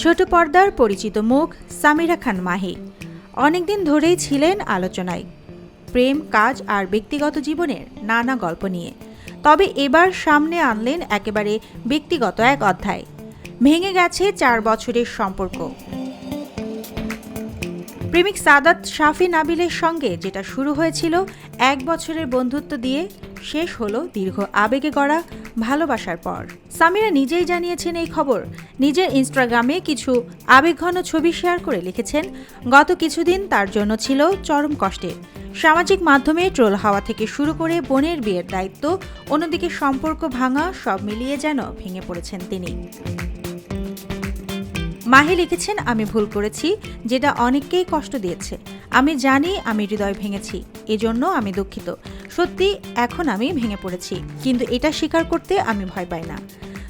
ছোট পর্দার পরিচিত মুখ সামিরা খান মাহি অনেকদিন ধরেই ছিলেন আলোচনায়, প্রেম, কাজ আর ব্যক্তিগত জীবনের নানা গল্প নিয়ে। তবে এবার সামনে আনলেন একেবারে ব্যক্তিগত এক অধ্যায়। ভেঙে গেছে 4 বছরের সম্পর্ক। প্রেমিক সাদাত শাফি নাবিলের সঙ্গে যেটা শুরু হয়েছিল 1 বছরের বন্ধুত্ব দিয়ে, শেষ হলো দীর্ঘ আবেগে গড়া ভালোবাসার পর। সামিরা নিজেই জানিয়েছেন এই খবর। নিজের ইনস্টাগ্রামে কিছু আবেগঘন ছবি শেয়ার করে লিখেছেন, গত কিছুদিন তার জন্য ছিল চরম কষ্টের। সামাজিক মাধ্যমে ট্রোল হওয়া থেকে শুরু করে বোনের বিয়ের দায়িত্ব, অন্যদিকে সম্পর্ক ভাঙা, সব মিলিয়ে যেন ভেঙে পড়েছেন তিনি। মাহি লিখেছেন, আমি ভুল করেছি, যেটা অনেককেই কষ্ট দিয়েছে। আমি জানি আমি হৃদয় ভেঙেছি, এজন্য আমি দুঃখিত। সত্যি এখন আমি ভেঙে পড়েছি, কিন্তু এটা স্বীকার করতে আমি ভয় পাই না।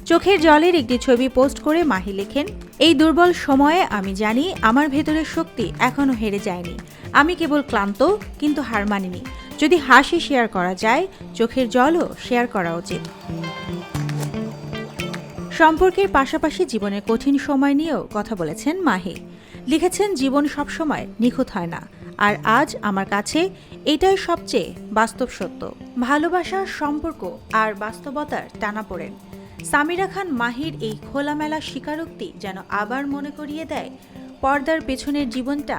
চোখের জলের একটি ছবি পোস্ট করে মাহি লেখেন, এই দুর্বল সময়ে আমি জানি আমার ভেতরের শক্তি এখনো হেরে যায়নি। আমি কেবল ক্লান্ত, কিন্তু হার মানিনি। যদি হাসি শেয়ার করা যায়, চোখের জলও শেয়ার করা উচিত। সম্পর্কের পাশাপাশি জীবনের কঠিন সময় নিয়েও কথা বলেছেন মাহি। লিখেছেন, জীবন সবসময় নিখুঁত হয় না, আর আজ আমার কাছে এটাই সবচেয়ে বাস্তব সত্য। ভালোবাসা, সম্পর্ক আর বাস্তবতার টানাপোড়েন। সামিরা খান মাহির এই খোলামেলা স্বীকারোক্তি যেন আবার মনে করিয়ে দেয়, পর্দার পেছনের জীবনটা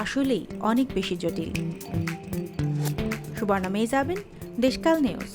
আসলেই অনেক বেশি জটিল। সুবর্ণা মেহজাবিন, দেশকাল নিউজ।